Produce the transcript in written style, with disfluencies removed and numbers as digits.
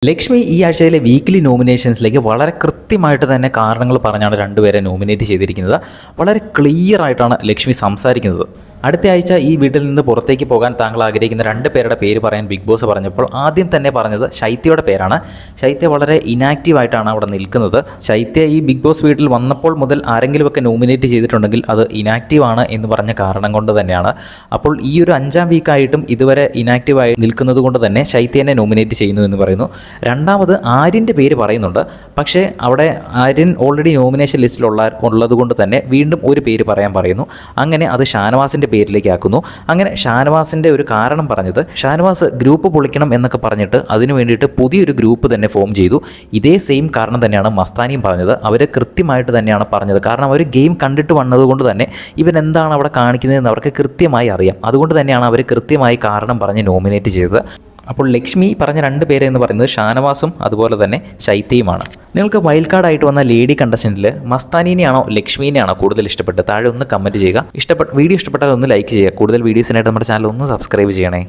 ലക്ഷ്മി ഈ ആഴ്ചയിലെ വീക്ക്ലി നോമിനേഷൻസിലേക്ക് വളരെ കൃത്യമായിട്ട് തന്നെ കാരണങ്ങൾ പറഞ്ഞാണ് രണ്ടുപേരെ നോമിനേറ്റ് ചെയ്തിരിക്കുന്നത്. വളരെ ക്ലിയർ ആയിട്ടാണ് ലക്ഷ്മി സംസാരിക്കുന്നത്. അടുത്ത ആഴ്ച ഈ വീട്ടിൽ നിന്ന് പുറത്തേക്ക് പോകാൻ താങ്കൾ ആഗ്രഹിക്കുന്ന രണ്ട് പേരുടെ പേര് പറയാൻ ബിഗ് ബോസ് പറഞ്ഞപ്പോൾ ആദ്യം തന്നെ പറഞ്ഞത് ശൈത്യയുടെ പേരാണ്. ശൈത്യ വളരെ ഇനാക്റ്റീവായിട്ടാണ് അവിടെ നിൽക്കുന്നത്. ശൈത്യ ഈ ബിഗ് ബോസ് വീട്ടിൽ വന്നപ്പോൾ മുതൽ ആരെങ്കിലുമൊക്കെ നോമിനേറ്റ് ചെയ്തിട്ടുണ്ടെങ്കിൽ അത് ഇനാക്റ്റീവ് ആണ് എന്ന് പറഞ്ഞ കാരണം കൊണ്ട് തന്നെയാണ്. അപ്പോൾ ഈ ഒരു 5ാം വീക്കായിട്ടും ഇതുവരെ ഇനാക്റ്റീവായി നിൽക്കുന്നത് കൊണ്ട് തന്നെ ശൈത്യനെ നോമിനേറ്റ് ചെയ്യുന്നു എന്ന് പറയുന്നു. രണ്ടാമത് ആര്യൻ്റെ പേര് പറയുന്നുണ്ട്. പക്ഷേ അവിടെ ആര്യൻ ഓൾറെഡി നോമിനേഷൻ ലിസ്റ്റിലുള്ളത് കൊണ്ട് തന്നെ വീണ്ടും ഒരു പേര് പറയാൻ പറയുന്നു. അങ്ങനെ അത് ഷാനവാസിൻ്റെ പേരിലേക്ക് ആക്കുന്നു. അങ്ങനെ ഷാനവാസിൻ്റെ ഒരു കാരണം പറഞ്ഞത് ഷാനവാസ് ഗ്രൂപ്പ് പൊളിക്കണം എന്നൊക്കെ പറഞ്ഞിട്ട് അതിനു വേണ്ടിയിട്ട് പുതിയൊരു ഗ്രൂപ്പ് തന്നെ ഫോം ചെയ്തു. ഇതേ സെയിം കാരണം തന്നെയാണ് മസ്താനിയും പറഞ്ഞത്. അവർ കൃത്യമായിട്ട് തന്നെയാണ് പറഞ്ഞത്. കാരണം അവർ ഗെയിം കണ്ടിട്ട് വന്നതുകൊണ്ട് തന്നെ ഇവൻ എന്താണ് അവിടെ കാണിക്കുന്നതെന്ന് അവർക്ക് കൃത്യമായി അറിയാം. അതുകൊണ്ട് തന്നെയാണ് അവർ കൃത്യമായി കാരണം പറഞ്ഞ് നോമിനേറ്റ് ചെയ്തത്. അപ്പോൾ ലക്ഷ്മി പറഞ്ഞ രണ്ട് പേര് എന്ന് പറയുന്നത് ഷാനവാസും അതുപോലെ തന്നെ ശൈത്യയുമാണ്. നിങ്ങൾക്ക് വൈൽഡ് കാർഡായിട്ട് വന്ന ലേഡി കണ്ടസ്റ്റൻറ്റിൽ മസ്താനിനെയാണോ ലക്ഷ്മീനെയാണോ കൂടുതൽ ഇഷ്ടപ്പെട്ടത്? താഴെ ഒന്ന് കമൻറ്റ് ചെയ്യുക. വീഡിയോ ഇഷ്ടപ്പെട്ടാൽ ഒന്ന് ലൈക്ക് ചെയ്യുക. കൂടുതൽ വീഡിയോസിനായിട്ട് നമ്മുടെ ചാനൽ ഒന്ന് സബ്സ്ക്രൈബ് ചെയ്യണേ.